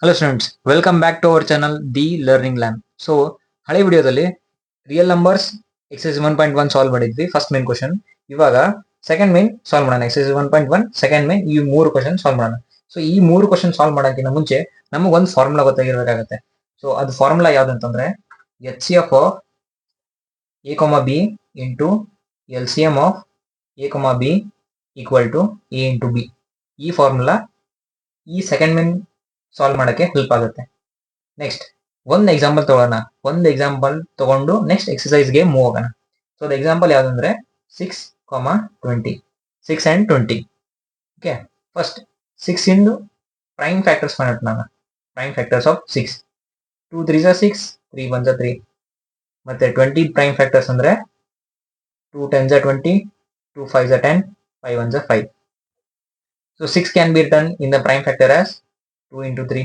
Hello students, welcome back to our channel the learning Lan. So ಹಳೆ ವಿಡಿಯೋದಲ್ಲಿ real numbers exercise 1.1 solve ಮಾಡಿದ್ವಿ, first main question. ಇವಾಗ second main solve ಮಾಡೋಣ. Exercise 1.1 second main, ಈ ಮೂರು question solve ಮಾಡೋಣ. So ಈ ಮೂರು ಕ್ವಶನ್ ಸಾಲ್ವ್ ಮಾಡೋಕ್ಕಿಂತ ಮುಂಚೆ ನಮಗೆ ಒಂದು ಫಾರ್ಮುಲಾ ಗೊತ್ತಾಗಿರ್ಬೇಕಾಗತ್ತೆ. ಸೊ ಅದು ಫಾರ್ಮುಲಾ ಯಾವ್ದಂತಂದ್ರೆ H C F of A comma B into L C M of A comma B equal to A into B. ಈ ಫಾರ್ಮುಲಾ ಈ ಸೆಕೆಂಡ್ ಮೇನ್ ಸಾಲ್ವ್ ಮಾಡೋಕ್ಕೆ ಹೆಲ್ಪ್ ಆಗುತ್ತೆ. ನೆಕ್ಸ್ಟ್ ಒಂದು ಎಕ್ಸಾಂಪಲ್ ತಗೊಳ್ಳೋಣ. ಒಂದು ಎಕ್ಸಾಂಪಲ್ ತಗೊಂಡು ನೆಕ್ಸ್ಟ್ ಎಕ್ಸಸೈಸ್ಗೆ ಮೂವ್ ಹೋಗೋಣ. ಸೊ ಅದು ಎಕ್ಸಾಂಪಲ್ ಯಾವುದಂದ್ರೆ 6, 20 6 and 20. ಓಕೆ, ಫಸ್ಟ್ 6 ಇಂದು ಪ್ರೈಮ್ ಫ್ಯಾಕ್ಟರ್ಸ್ ಫೈಂಡ್ ನಾನು. Prime factors of 6, 2 3s are 6, 3 1s are 3. ಮತ್ತೆ 20 ಪ್ರೈಮ್ ಫ್ಯಾಕ್ಟರ್ಸ್ ಅಂದ್ರೆ 2 10s are 20, 2 5s are 10, 5 1s are 5. So 6 can be written in the prime factor as 2 into 3.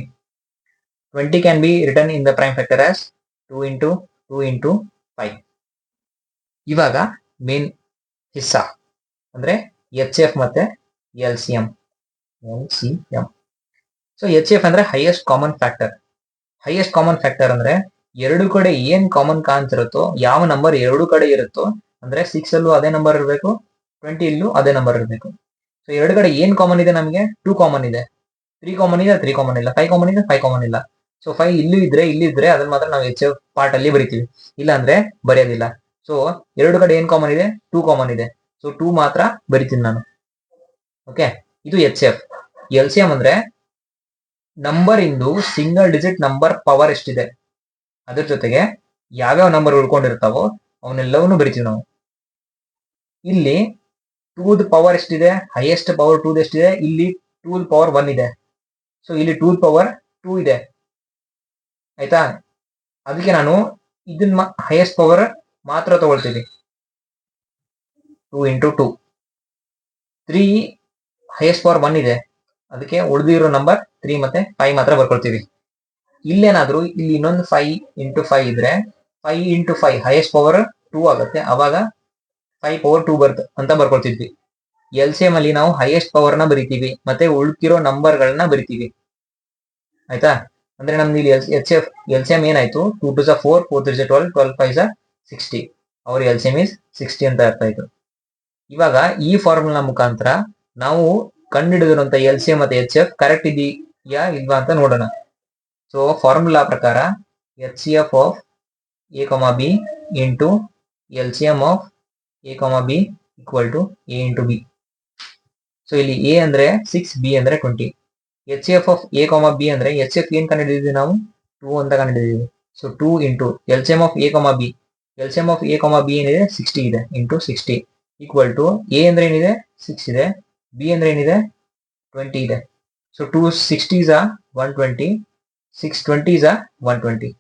20 can be written in the prime factor as 2 into 2 into 5. ಇವಾಗ main ಹಿಸ್ಸ ಅಂದ್ರೆ H F ಮತ್ತೆ L C M. So H F ಅಂದ್ರೆ highest common factor. Highest common factor ಅಂದ್ರೆ ಎರಡು ಕಡೆ ಏನ್ common ಕಾಣ್ತಿರುತ್ತೋ, ಯಾವ ನಂಬರ್ ಎರಡು ಕಡೆ ಇರುತ್ತೋ, ಅಂದ್ರೆ 6 ಅಲ್ಲೂ ಅದೇ ನಂಬರ್ ಇರಬೇಕು, 20 ಇಲ್ಲೂ ಅದೇ ನಂಬರ್ ಇರಬೇಕು. ಸೊ ಎರಡು ಕಡೆ ಏನ್ ಕಾಮನ್ ಇದೆ? ನಮಗೆ 2 ಕಾಮನ್ ಇದೆ, 3 ಕಾಮನ್ ಇದೆ, 3 ಕಾಮನ್ ಇಲ್ಲ, 5 ಕಾಮನ್ ಇದೆ, 5 ಕಾಮನ್ ಇಲ್ಲ. ಸೊ 5 ಇಲ್ಲಿ ಇದ್ರೆ ಅದನ್ನ ಮಾತ್ರ ನಾವು ಎಚ್ ಎಫ್ ಪಾರ್ಟ್ ಅಲ್ಲಿ ಬರಿತೀವಿ, ಇಲ್ಲ ಅಂದ್ರೆ ಬರೆಯೋದಿಲ್ಲ. ಸೊ ಎರಡು ಕಡೆ ಏನ್ ಕಾಮನ್ ಇದೆ? 2 ಕಾಮನ್ ಇದೆ. ಸೊ 2 ಮಾತ್ರ ಬರಿತೀನಿ ನಾನು. ಓಕೆ, ಇದು H F. L C M ಅಂದ್ರೆ ನಂಬರ್ ಇಂದು ಸಿಂಗಲ್ ಡಿಜಿಟ್ ನಂಬರ್ ಪವರ್ ಎಷ್ಟಿದೆ, ಅದ್ರ ಜೊತೆಗೆ ಯಾವ್ಯಾವ ನಂಬರ್ ಉಳ್ಕೊಂಡಿರ್ತಾವೋ ಅವನ್ನೆಲ್ಲವನ್ನೂ ಬರಿತೀವಿ ನಾವು. ಇಲ್ಲಿ 2 ಪವರ್ ಎಷ್ಟಿದೆ? ಹೈಯೆಸ್ಟ್ ಪವರ್ 2 ಎಷ್ಟಿದೆ? ಇಲ್ಲಿ 2 ಪವರ್ 1 ಇದೆ. ಸೊ ಇಲ್ಲಿ 2 ಪವರ್ 2 ಇದೆ, ಆಯ್ತಾ? ಅದಕ್ಕೆ ನಾನು ಇದನ್ನ ಹೈಯೆಸ್ಟ್ ಪವರ್ ಮಾತ್ರ ತಗೊಳ್ತೀವಿ, 2 into 2. 3 ಹೈಯೆಸ್ಟ್ ಪವರ್ 1 ಇದೆ, ಅದಕ್ಕೆ ಉಳಿದಿರೋ ನಂಬರ್ 3 ಮತ್ತೆ 5 ಮಾತ್ರ ಬರ್ಕೊಳ್ತೀವಿ. ಇಲ್ಲೇನಾದ್ರೂ ಇಲ್ಲಿ ಇನ್ನೊಂದು 5 into 5 ಇದ್ರೆ 5 into 5 ಹೈಯೆಸ್ಟ್ ಪವರ್ 2 ಆಗುತ್ತೆ, ಅವಾಗ 5 ಪವರ್ 2 ಬರ್ತ ಅಂತ ಬರ್ಕೊಳ್ತಿದ್ವಿ. ಎಲ್ ಸಿ ಎಂ ಅಲ್ಲಿ ನಾವು ಹೈಯೆಸ್ಟ್ ಪವರ್ ನ ಬರಿತೀವಿ, ಮತ್ತೆ ಉಳ್ಕಿರೋ ನಂಬರ್ ಗಳನ್ನ ಬರಿತೀವಿ, ಆಯ್ತಾ? ಅಂದ್ರೆ ನಮ್ದು ಇಲ್ಲಿ ಎಲ್ ಸಿ ಎಂ ಏನಾಯ್ತು? 2 2s are 4, 4 3s are 12, 12 5s are 60. ಅವ್ರ ಎಲ್ ಸಿ ಎಂ ಇಸ್ 60 ಅಂತ ಅರ್ಥ ಆಯ್ತು. ಇವಾಗ ಈ ಫಾರ್ಮುಲಾ ಮುಖಾಂತರ ನಾವು ಕಂಡುಹಿಡಿದಿರುವಂತ ಎಲ್ ಸಿ ಎಂ ಮತ್ತೆ ಎಚ್ ಎಫ್ ಕರೆಕ್ಟ್ ಇದೆಯಾ ಇಲ್ವಾ ಅಂತ ನೋಡೋಣ. ಸೊ ಫಾರ್ಮುಲಾ ಪ್ರಕಾರ H C F of A comma B into L C M of A comma B equal to A into B. So ಇಲ್ಲಿ ಎ ಅಂದ್ರೆ 6, ಬಿ ಅಂದ್ರೆ 20. H F of A comma B ಅಂದ್ರೆ H F ಏನ್ ಕಂಡಿದ್ದೀವಿ ನಾವು? 2 ಅಂತ ಕಂಡಿದ್ದೀವಿ. So 2 into L C M of A comma B. L C M of A comma B ಏನಿದೆ? 60 ಇದೆ, ಇಂಟು 60 ಈಕ್ವಲ್ ಟು ಎ ಅಂದ್ರೆ ಏನಿದೆ? 6 ಇದೆ, ಬಿ ಅಂದ್ರೆ ಏನಿದೆ? 20 ಇದೆ. So 2 60s are 120, 6 20s are 120.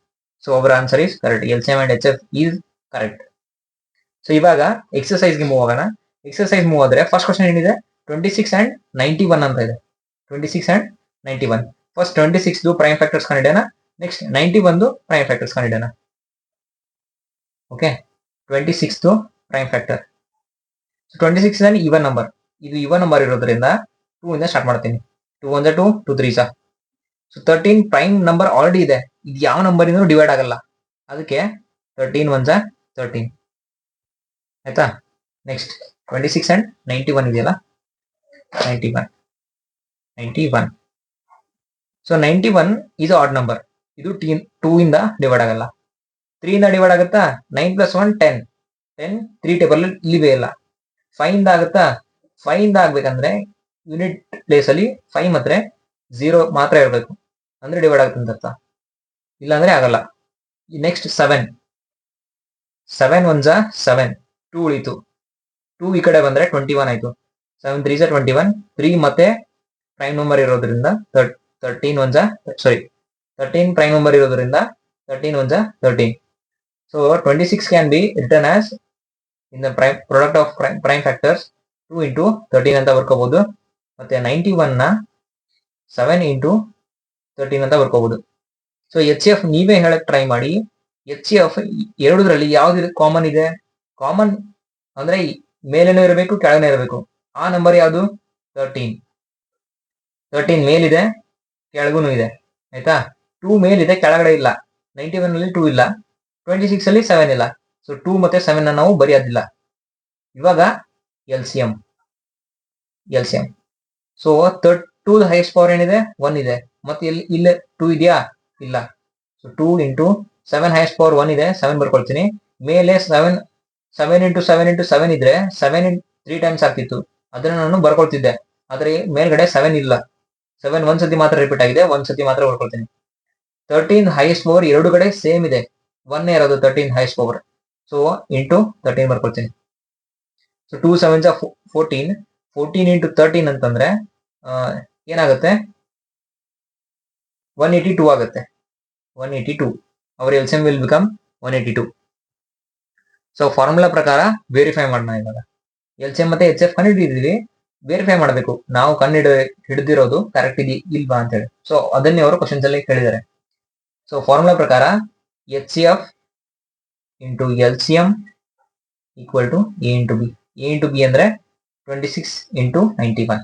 So our answer is correct. L C M and H F is correct. So ಇವಾಗ ಎಕ್ಸರ್ಸೈಸ್ಗೆ ಮೂವ್ ಆಗೋಣ. ಎಕ್ಸರ್ಸೈಸ್ ಮೂವ್ ಆದ್ರೆ ಫಸ್ಟ್ ಕ್ವಶನ್ ಏನಿದೆ? 26 and 91 ಅಂತ ಇದೆ. 26 and 91. ಫಸ್ಟ್ 26 ಪ್ರೈಮ್ ಫ್ಯಾಕ್ಟರ್ಸ್ ಕಂಡಿಡೋಣ, ನೆಕ್ಸ್ಟ್ 91 ಪ್ರೈಮ್ ಫ್ಯಾಕ್ಟರ್ಸ್ ಕಂಡಿಡೋಣ. Okay, 26 prime factor. 26 is an even number. ಇದು ಇವನ್ ನಂಬರ್ ಇರೋದ್ರಿಂದ 2 ಇಂದ ಸ್ಟಾರ್ಟ್ ಮಾಡ್ತೀನಿ. 2 1s are 2, 2 3s are. So 13 prime number already ಇದೆ, ಇದು ಯಾವ ನಂಬರ್ ಇಂದ ಡಿವೈಡ್ ಆಗಲ್ಲ, ಅದಕ್ಕೆ 13 1s are 13, ಆಯ್ತಾ? ನೆಕ್ಸ್ಟ್ 26 and 91 ಇದೆಯಲ್ಲ, 91. ಸೊ 91 ಇದು ಆಡ್ ನಂಬರ್, ಇದು 2 ಇಂದ ಡಿವೈಡ್ ಆಗಲ್ಲ. 3 ಇಂದ ಡಿವೈಡ್ ಆಗುತ್ತಾ? 9 + 1 10. 10 3 ಟೇಬಲ್ ಇಲ್ಲಿವೇ ಇಲ್ಲ. 5 ಇಂದ ಆಗುತ್ತಾ? 5 ಇಂದ ಆಗ್ಬೇಕಂದ್ರೆ ಯೂನಿಟ್ ಪ್ಲೇಸ್ ಅಲ್ಲಿ 5 ಮತ್ತೆ 0 ಮಾತ್ರ ಇರಬೇಕು, ಅಂದ್ರೆ ಡಿವೈಡ್ ಆಗುತ್ತೆ ಅಂತ ಅರ್ಥ, ಇಲ್ಲ ಅಂದ್ರೆ ಆಗಲ್ಲ. ನೆಕ್ಸ್ಟ್ 7 1s are 7, 2 ಉಳಿತು. 2 ಈ ಕಡೆ ಬಂದ್ರೆ 21 ಆಯ್ತು. 7 3s are 21. 3 ಮತ್ತೆ ಪ್ರೈಮ್ ನಂಬರ್ ಇರೋದ್ರಿಂದ 13 ಪ್ರೈಮ್ ನಂಬರ್ ಇರೋದ್ರಿಂದ 13 1s are 13. So 26 can be return as in the product of prime factors 2 into 13 ಅಂತ ಬರ್ಕೋಬಹುದು. ಮತ್ತೆ 91 ನ 7 into 13 ಅಂತ ಬರ್ಕೋಬಹುದು. ಸೊ ಎಚ್ ಎಫ್ ನೀವೇ ಹೇಳಕ್ ಟ್ರೈ ಮಾಡಿ. ಎಚ್ ಎಫ್ ಎರಡರಲ್ಲಿ ಯಾವ್ದು ಕಾಮನ್ ಇದೆ? ಕಾಮನ್ ಅಂದ್ರೆ ಮೇಲೇನೂ ಇರಬೇಕು, ಕೆಳಗನೆ ಇರಬೇಕು. ಆ ನಂಬರ್ ಯಾವುದು? 13 ಮೇಲಿದೆ, ಕೆಳಗೂ ಇದೆ. ಆಯ್ತಾ. 2 ಮೇಲಿದೆ, ಕೆಳಗಡೆ ಇಲ್ಲ. 91 ಅಲ್ಲಿ 2 ಇಲ್ಲ, 26 ಅಲ್ಲಿ 7 ಇಲ್ಲ. ಸೊ 2 ಮತ್ತೆ 7 ನಾವು ಬರೆಯೋದಿಲ್ಲ. ಇವಾಗ L C M. So 2 highest power ಏನಿದೆ 1 ಇದೆ, ಮತ್ತೆ ಇಲ್ಲೇ 2 ಇದೆಯಾ, ಇಲ್ಲ. ಸೊ 2 ಇಂಟು 7 ಹೈಯೆಸ್ಟ್ ಪವರ್ 1 ಇದೆ, 7 ಬರ್ಕೊಳ್ತೀನಿ. ಮೇಲೆ 7 ಇಂಟು 7 ಇಂಟು 7 ಇದ್ರೆ 7 3 ಟೈಮ್ಸ್ ಆಗ್ತಿತ್ತು, ಅದನ್ನ ನಾನು ಬರ್ಕೊಳ್ತಿದ್ದೆ. ಆದ್ರೆ ಮೇಲ್ಗಡೆ 7 ಇಲ್ಲ, 7 ಒಂದ್ಸತಿ ಮಾತ್ರ ರಿಪೀಟ್ ಆಗಿದೆ, ಒಂದ್ಸತಿ ಮಾತ್ರ ಬರ್ಕೊಳ್ತೀನಿ. 13 ಹೈಯೆಸ್ಟ್ ಪವರ್ ಎರಡು ಕಡೆ ಸೇಮ್ ಇದೆ, 1 ಇರೋದು 13 ಹೈಯೆಸ್ಟ್ ಪವರ್. ಸೊ ಇಂಟು 13 ಬರ್ಕೊಳ್ತೀನಿ. ಸೊ 2 7 14, 14 ಇಂಟು 13 ಅಂತಂದ್ರೆ ಏನಾಗುತ್ತೆ, 182 ಆಗುತ್ತೆ. 182 our LCM will become 182. So formula ಪ್ರಕಾರ ವೆರಿಫೈ ಮಾಡೋಣ. ಇವಾಗ ಎಲ್ಸಿಎಂ ಮತ್ತೆ ಎಚ್ ಎಫ್ ಕಂಡುಹಿಡಿದಿದ್ವಿ, ವೆರಿಫೈ ಮಾಡಬೇಕು ನಾವು ಹಿಡಿದಿರೋದು ಕರೆಕ್ಟ್ ಇದೆ ಇಲ್ವಾ ಅಂತ ಹೇಳಿ. ಸೊ ಅದನ್ನೇ ಅವರು ಕ್ವಶನ್ಸ್ ಅಲ್ಲಿ ಕೇಳಿದ್ದಾರೆ. ಸೊ ಫಾರ್ಮುಲಾ ಪ್ರಕಾರ H C F into L C M equal to A into B. A into B ಅಂದ್ರೆ 26 ಇಂಟು 91.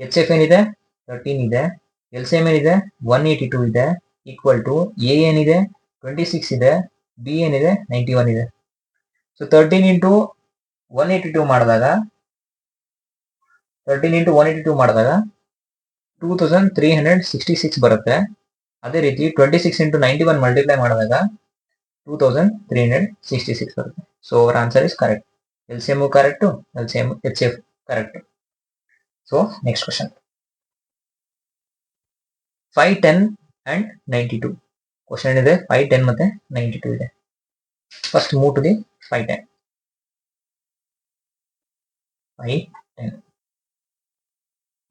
ಎಚ್ ಎಫ್ ಏನಿದೆ 13 ಇದೆ, ಎಲ್ ಸಿ ಎಂ ಏನಿದೆ 182 ಇದೆ, ಈಕ್ವಲ್ ಟು ಎ ಏನಿದೆ 26 ಇದೆ, ಬಿ ಏನಿದೆ 91 ಇದೆ. ಸೊ 13 ಇಂಟು 182 ಮಾಡಿದಾಗ 2366 ಬರುತ್ತೆ. ಅದೇ ರೀತಿ 26 ಇಂಟು 91 ಮಲ್ಟಿಪ್ಲೈ ಮಾಡಿದಾಗ 2366 ಬರುತ್ತೆ. So our answer is correct. L C M correct, H F correct. So next question, 5, 10 and 92. Question ಇದೆ 5, 10 ಮತ್ತೆ 92 ಇದೆ. First move to the 5, 10. 5, 10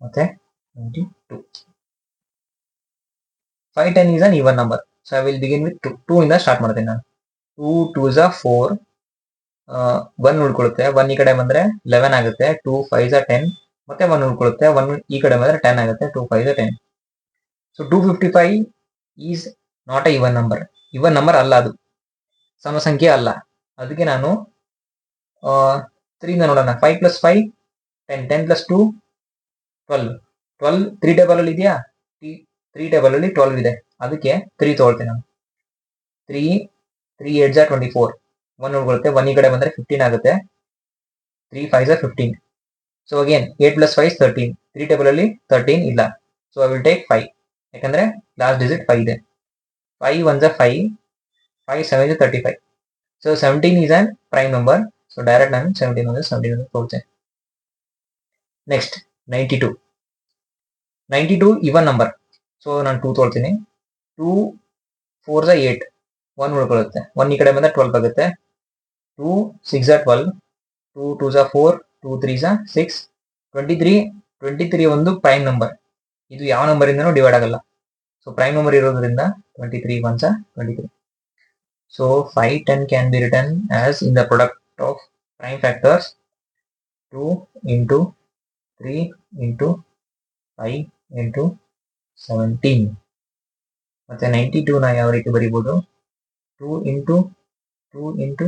ಮತ್ತೆ 92. 5, 10 is an even number. So I will begin with 2. 2 ಇಂದ start ಮಾಡ್ತೀನಿ ನಾನು. 2 2s are 4, 1 ಉಳ್ಕೊಳ್ಳುತ್ತೆ, 1 ಈ ಕಡೆ ಬಂದ್ರೆ 11 ಆಗುತ್ತೆ, 2 5s are 10, ಮತ್ತೆ 1 ಉಳ್ಕೊಳ್ಳುತ್ತೆ, 1 ಈ ಕಡೆ ಬಂದ್ರೆ 10 ಆಗುತ್ತೆ, 2 5s are 10. So 255 is not a even number. Even number ಅಲ್ಲ, ಅದು ಸಮಸಂಖ್ಯೆ ಅಲ್ಲ. ಅದಕ್ಕೆ ನಾನು 3 ಇಂದ ನೋಡೋಣ. 5 + 5 10, 10 + 2 12. 12 3 ಟೇಬಲ್ ಅಲ್ಲಿ ಇದೆಯಾ, 3 ಟೇಬಲ್ ಅಲ್ಲಿ 12 ಇದೆ, ಅದಕ್ಕೆ 3 ತಗೊಳ್ತೀನಿ ನಾನು. 3 3 8s are 24, 1 ಉಳ್ಕೊಳ್ಳುತ್ತೆ, 1 ಈ ಕಡೆ ಬಂದ್ರೆ 15 ಆಗುತ್ತೆ, 3 5s are 15. So again 8 + 5 13, 3 table ಅಲ್ಲಿ 13 ಇಲ್ಲ. ಸೊ ಐ ವಿಲ್ ಟೇಕ್ 5, ಯಾಕಂದ್ರೆ ಲಾಸ್ಟ್ ಡಿಜಿಟ್ 5 ಇದೆ. 5 1s are 5, 5 7s are 35. So 17 is an prime number. So direct ನಾನು 17 ಅಂದ್ರೆ 17 ತಗೊಳ್ತೇನೆ. ನೆಕ್ಸ್ಟ್ 92. 92 even number. ಸೊ ನಾನು 2 ತಗೊಳ್ತೀನಿ. 2 4s are 8, 1 ಉಳ್ಕೊಳ್ಳುತ್ತೆ, 1 ಈ ಕಡೆ ಬಂದ್ರೆ 12 ಆಗುತ್ತೆ, 2 6s are 12, 2 2s are 4, 2 3s are 6, 23 ಒಂದು ಪ್ರೈಮ್ ನಂಬರ್. ಇದು ಯಾವ ನಂಬರ್ ಇಂದನೂ ಡಿವೈಡ್ ಆಗಲ್ಲ. ಸೊ ಪ್ರೈಮ್ ನಂಬರ್ ಇರೋದ್ರಿಂದ 23 1s are 23. So 5 10 can be written as in the product of prime factors 2 into 3 into 5 into 17. ಮತ್ತೆ 92 ನ ಯಾವ ರೀತಿ ಬರೀಬಹುದು, 2 into 2 into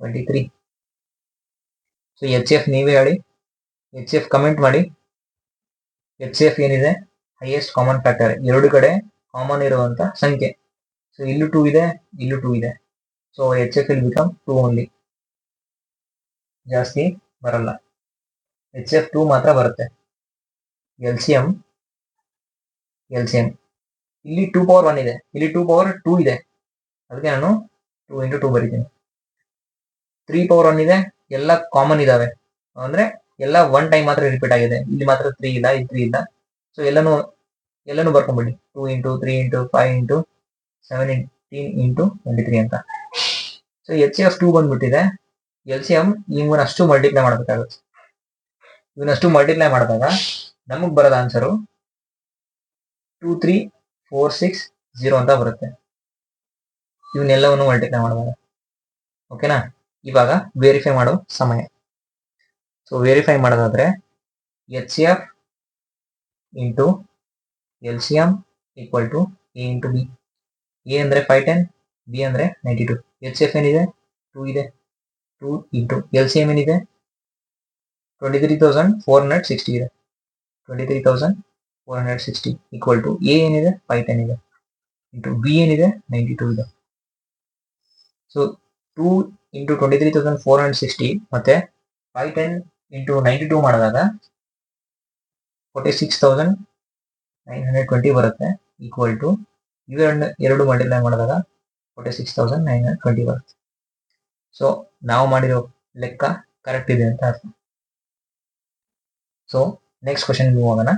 23. So H F ನೀವೇ ಹೇಳಿ, ಎಚ್ ಎಫ್ ಕಮೆಂಟ್ ಮಾಡಿ. ಎಚ್ ಎಫ್ ಏನಿದೆ, ಹೈಯೆಸ್ಟ್ ಕಾಮನ್ ಫ್ಯಾಕ್ಟರ್, ಎರಡು ಕಡೆ ಕಾಮನ್ ಇರುವಂತ ಸಂಖ್ಯೆ. ಸೊ ಇಲ್ಲೂ 2 ಇದೆ, ಇಲ್ಲೂ 2 ಇದೆ. So H F will become 2 only, ಜಾಸ್ತಿ ಬರಲ್ಲ. ಎಚ್ ಎಫ್ 2 ಮಾತ್ರ ಬರುತ್ತೆ. ಎಲ್ ಸಿ ಎಂ ಇಲ್ಲಿ 2 ಪವರ್ 1 ಇದೆ, ಇಲ್ಲಿ 2 ಪವರ್ 2 ಇದೆ, ಅದಕ್ಕೆ ನಾನು 2 into 2 ಬರೀತೀನಿ. 3 ಪವರ್ 1 ಇದೆ, ಎಲ್ಲ ಕಾಮನ್ ಇದಾವೆ, ಅಂದ್ರೆ ಎಲ್ಲ 1 ಟೈಮ್ ಮಾತ್ರ ರಿಪೀಟ್ ಆಗಿದೆ, ಇಲ್ಲಿ ಮಾತ್ರ 3 ಇಲ್ಲ, ಇಲ್ಲಿ 3 ಇಲ್ಲ. ಸೊ ಎಲ್ಲನೂ ಬರ್ಕೊಂಡ್ಬಿಡಿ, 2 into 3 into 5 into 17 into 23 ಅಂತ. ಸೊ ಎಚ್ ಎಫ್ 2 ಬಂದ್ಬಿಟ್ಟಿದೆ. ಎಲ್ ಸಿ ಎಂ ಇವನಷ್ಟು ಮಲ್ಟಿಪ್ಲೈ ಮಾಡಬೇಕಾಗುತ್ತೆ. ಇವನಷ್ಟು ಮಲ್ಟಿಪ್ಲೈ ಮಾಡಿದಾಗ ನಮಗ್ ಬರೋದ ಆನ್ಸರು 23460 ಅಂತ ಬರುತ್ತೆ, ಇವನ್ನೆಲ್ಲವನ್ನು ಮಲ್ಟಿಪ್ಲೈ ಮಾಡಿದಾಗ. ಓಕೆನಾ, ಇವಾಗ ವೆರಿಫೈ ಮಾಡೋ ಸಮಯ. ಸೊ ವೆರಿಫೈ ಮಾಡೋದಾದ್ರೆ H F into L C M equal to A into B. A ಅಂದ್ರೆ 5 10, ಬಿ ಅಂದ್ರೆ 92. ಎಚ್ ಎಫ್ ಏನಿದೆ 2 ಇದೆ, 2 ಇಂಟು ಎಲ್ ಸಿ ಎಂ ಏನಿದೆ 23,460 ಇದೆ, 23,460 460 ಈಕ್ವಲ್ ಟು ಎ ಏನಿದೆ 510 ಇದೆ ಇಂಟು ಬಿ ಏನಿದೆ 92 ಇದೆ. ಸೊ 2 ಇಂಟು 23,460 ಮತ್ತೆ 510 ಇಂಟು 92 ಮಾಡಿದಾಗ 46,920 ಬರುತ್ತೆ ಈಕ್ವಲ್ ಟು ಇವೆರಡು ಮಲ್ಟಿಪ್ಲೈ ಮಾಡಿದಾಗ 46,920 ಬರುತ್ತೆ. ಸೊ ನಾವು ಮಾಡಿರೋ ಲೆಕ್ಕ ಕರೆಕ್ಟ್ ಇದೆ ಅಂತ ಅರ್ಥ. ಸೊ ನೆಕ್ಸ್ಟ್ ಕ್ವಶನ್ ಮೂವ್ ಆಗೋಣ.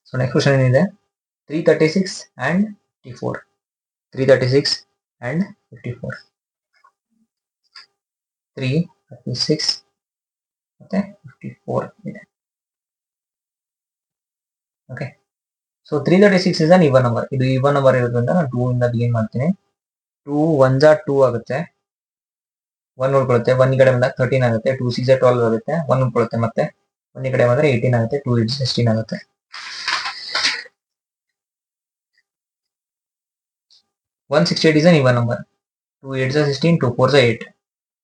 ಸೊ ನೆಕ್ಸ್ಟ್ ಕ್ವಶನ್ ಏನಿದೆ 336 and 54. 336 and 54. 336 ಮತ್ತೆ 54 ಇದೆ. Okay, so 336 is an even number. ಇದು ಇವನ್ ನಂಬರ್ ಇರೋದ್ರಿಂದ ನಾನು 2 ಇಂದ ಬಿಗಿನ್ ಮಾಡ್ತೀನಿ. 2 1 2 ಆಗುತ್ತೆ, 1 ಉಳ್ಕೊಳ್ಳುತ್ತೆ, 1 ಈ ಕಡೆ ಬಂದಾಗ 13 ಆಗುತ್ತೆ, 2 6 12 ಆಗುತ್ತೆ, 1 ಉಳ್ಕೊಳ್ಳುತ್ತೆ, ಮತ್ತೆ 1 ಈ ಕಡೆ ಬಂದ್ರೆ 18 ಆಗುತ್ತೆ, 2 8 16 ಆಗುತ್ತೆ. 168 is an even number. 2 8 is 16, 2 4 is 8.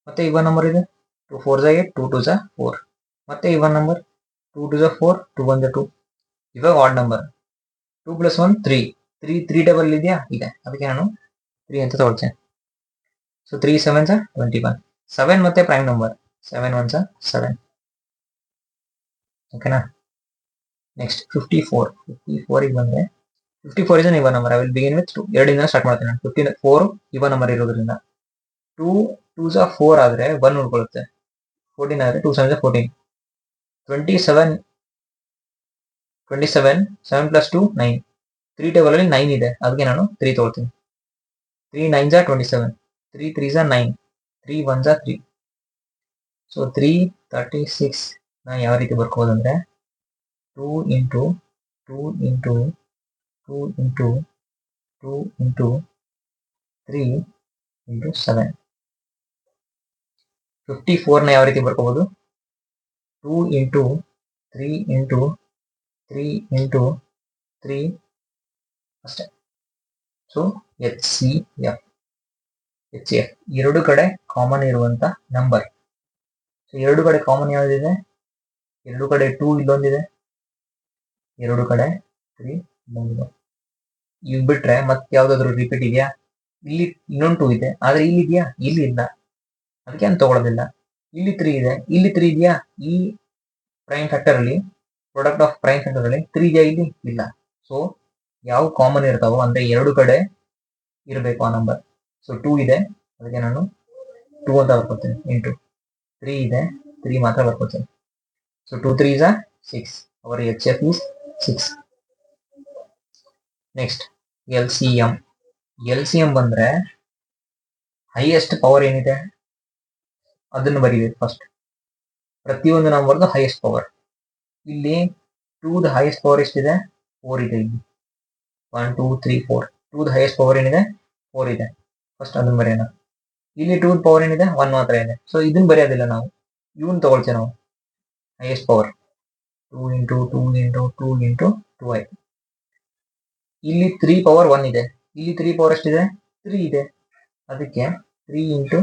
ಮತ್ತೆ even number ಇದೆ 2 4 is 8, 2 2 is 4. ಮತ್ತೆ even number 2 2 is 4, 2 1 is 2. ಇವಾಗ odd number 2 plus 1 3. 3 ಟೇಬಲ್ ಇದೆಯಾ? ಇದೆ, ಅದಕ್ಕೆ ನಾನು 3 ಅಂತ ತಗೊಳ್ತೇನೆ. So 3 7s are 21. 7 ಮತ್ತೆ ಪ್ರೈಮ್ ನಂಬರ್ 7 1s are 7. ಓಕೆನಾ? ನೆಕ್ಸ್ಟ್ 54. 54 ಗೆ ಬಂದ್ರೆ 54 is an even number. I will begin with 2. ಎರಡಿಂದ start ಮಾಡ್ತೀನಿ ನಾನು. 54 even number ಇರೋದ್ರಿಂದ 2 2s are 4 ಆದ್ರೆ 1 ಉಳ್ಕೊಳ್ಳುತ್ತೆ, 14 ಆದ್ರೆ 2 7s are 14. 27 7 plus 2 9. 3 ಟೇಬಲ್ ಅಲ್ಲಿ 9 ಇದೆ, ಅದಕ್ಕೆ ನಾನು 3 ತಗೊಳ್ತೀನಿ. 3 9s are 27, 3 3s are 9, 3 1s are 3. So 336 ನಾನು ಯಾವ ರೀತಿ ಬರ್ಕೋಬೋದು ಅಂದ್ರೆ 2 into 2 into 2 into 2 into 3 into 7. 54ನ ಯಾವ ರೀತಿ ಬರ್ಕೋಬೋದು? 2 ಇಂಟು 3 ಇಂಟು 3 ಇಂಟು 3 ಅಷ್ಟೇ. ಸೊ HCF ಎರಡು ಕಡೆ ಕಾಮನ್ ಇರುವಂತ ನಂಬರ್. ಸೊ ಎರಡು ಕಡೆ ಕಾಮನ್ ಯಾವುದಿದೆ? ಎರಡು ಕಡೆ 2 ಇಲ್ಲೊಂದಿದೆ, ಎರಡು ಕಡೆ 3 ಇಲ್ಲೊಂದಿದೆ. ಇವ್ ಬಿಟ್ರೆ ಮತ್ತೆ ಯಾವ್ದಾದ್ರು ರಿಪೀಟ್ ಇದೆಯಾ? ಇಲ್ಲಿ ಇನ್ನೊಂದು 2 ಇದೆ, ಆದ್ರೆ ಇಲ್ಲಿ ಇದೆಯಾ? ಇಲ್ಲಿ ಇಲ್ಲ, ಅದಕ್ಕೆ ನಾನು ತಗೊಳ್ಳೋದಿಲ್ಲ. ಇಲ್ಲಿ 3 ಇದೆ, ಇಲ್ಲಿ 3 ಇದೆಯಾ? ಈ ಪ್ರೈಮ್ ಫ್ಯಾಕ್ಟರ್ ಅಲ್ಲಿ, ಪ್ರಾಡಕ್ಟ್ ಆಫ್ ಪ್ರೈಮ್ ಫ್ಯಾಕ್ಟರ್ ಅಲ್ಲಿ 3 ಇದೆಯಾ? ಇಲ್ಲಿ ಇಲ್ಲ. ಸೊ ಯಾವ ಕಾಮನ್ ಇರ್ತಾವೋ ಅಂದ್ರೆ ಎರಡು ಕಡೆ ಇರಬೇಕು ಆ ನಂಬರ್. ಸೊ 2 ಇದೆ, ಅದಕ್ಕೆ ನಾನು 2 ಅಂತ ಬರ್ಕೊತೀನಿ. ಇಂಟು 3 ಇದೆ, 3 ಮಾತ್ರ ಬರ್ಕೊತೀನಿ. So 2 3 is 6. Our HF is 6. Next LCM ಬಂದ್ರೆ ಹೈಯೆಸ್ಟ್ ಪವರ್ ಏನಿದೆ ಅದನ್ನು ಬರೀಬೇಕು ಫಸ್ಟ್. ಪ್ರತಿಯೊಂದು ನಂಬರ್ದು ಹೈಯೆಸ್ಟ್ ಪವರ್. ಇಲ್ಲಿ 2 ಹೈಯೆಸ್ಟ್ ಪವರ್ ಎಷ್ಟಿದೆ? 4 ಇದೆ. ಇಲ್ಲಿ 1 2 3 4. 2 ಹೈಯೆಸ್ಟ್ ಪವರ್ ಏನಿದೆ? 4 ಇದೆ. ಫಸ್ಟ್ ಅದನ್ನ ಬರೆಯೋಣ. ಇಲ್ಲಿ 2 ಪವರ್ ಏನಿದೆ? 1 ಮಾತ್ರ ಇದೆ. ಸೊ ಇದನ್ನ ಬರೆಯೋದಿಲ್ಲ ನಾವು, ಇವನ್ ತಗೊಳ್ತೇವೆ ನಾವು highest power. 2 into 2 into 2 into 2 ಆಯ್ತು. ಇಲ್ಲಿ 3 ಪವರ್ 1 ಇದೆ, ಇಲ್ಲಿ 3 ಪವರ್ ಎಷ್ಟಿದೆ? 3 ಇದೆ, ಅದಕ್ಕೆ 3 ಇಂಟು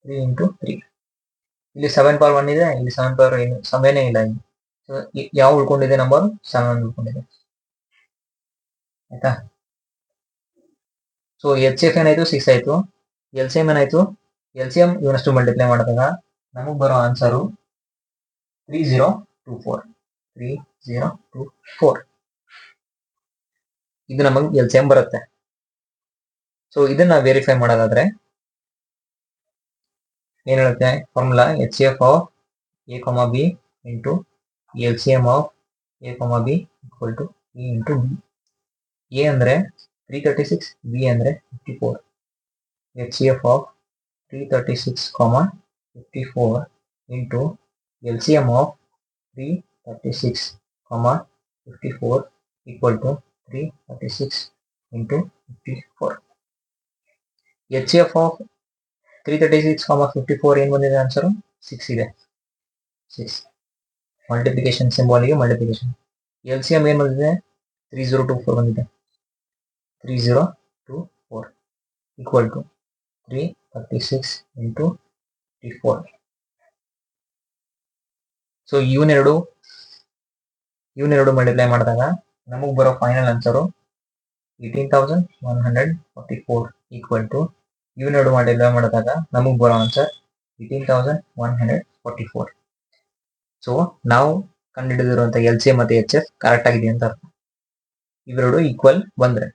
3 ಇಂಟು 3. ಇಲ್ಲಿ 7 ಪವರ್ 1 ಇದೆ, ಇಲ್ಲಿ 7 ಪವರ್ ಏನು 7 ಇಲ್ಲ. ಇಲ್ಲಿ ಸೊ ಯಾವ ಉಳ್ಕೊಂಡಿದೆ ನಂಬರ್? 7 ಉಳ್ಕೊಂಡಿದೆ. ಆಯ್ತಾ? ಸೊ HF ಏನಾಯ್ತು? 6 ಆಯ್ತು. LCM ಏನಾಯ್ತು? LCM ಇವನಷ್ಟು ಮಲ್ಟಿಪ್ಲೈ ಮಾಡಿದಾಗ ನಮಗ್ ಬರೋ ಆನ್ಸರು 3024. ಇದು ನಮಗೆ LCM ಬರುತ್ತೆ. ಸೊ ಇದನ್ನ ವೆರಿಫೈ ಮಾಡೋದಾದ್ರೆ ಏನ್ ಹೇಳುತ್ತೆ formula? HCF of A, B into LCM of A, B equal to A into B. A ಅಂದ್ರೆ 336, B ಅಂದ್ರೆ 54. HCF of 336, 54 into LCM of 336, 54 equal to 336 into 54. HCF of 336, 54 ಏನ್ ಬಂದಿದೆ ಆನ್ಸರು? 6 ಇದೆ. 6 ಮಲ್ಟಿಪ್ಲಿಕೇಶನ್ ಸಿಂಬಾಲಿಗೆ ಮಲ್ಟಿಪ್ಲಿಕೇಶನ್. LCM ಏನ್ ಬಂದಿದೆ? 3024 ಬಂದಿದೆ. 3024 equal to 336 into 54. So ಇವನ್ನೆರಡು multiply ಮಾಡಿದಾಗ ನಮಗೆ ಬರೋ ಫೈನಲ್ ಆನ್ಸರು 18,144 ಈಕ್ವಲ್ ಟು ಇವನ್ನೆರಡು ಮಲ್ಟಿಪ್ಲೈ ಮಾಡಿದಾಗ ನಮಗೆ ಬರೋ ಆನ್ಸರ್ 18,144. ಸೊ ನಾವು ಕಂಡುಹಿಡಿದಿರುವಂಥ LCM ಮತ್ತು HF ಕರೆಕ್ಟ್ ಆಗಿದೆ ಅಂತ ಅರ್ಥ. ಇವೆರಡು ಈಕ್ವಲ್ ಬಂದ್ರೆ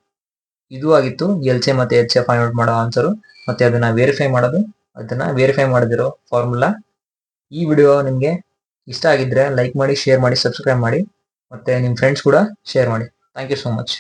ಇದು ಆಗಿತ್ತು LCM ಮತ್ತು HF ಫೈಂಡ್ ಔಟ್ ಮಾಡೋ ಆನ್ಸರು. ಮತ್ತೆ ಅದನ್ನ ವೆರಿಫೈ ಮಾಡದಿರೋ ಫಾರ್ಮುಲಾ. ಈ ವಿಡಿಯೋ ನಿಮಗೆ ಇಷ್ಟ ಆಗಿದ್ರೆ ಲೈಕ್ ಮಾಡಿ, ಶೇರ್ ಮಾಡಿ, ಸಬ್ಸ್ಕ್ರೈಬ್ ಮಾಡಿ, ಮತ್ತೆ ನಿಮ್ಮ ಫ್ರೆಂಡ್ಸ್ ಕೂಡ ಶೇರ್ ಮಾಡಿ. Thank you so much.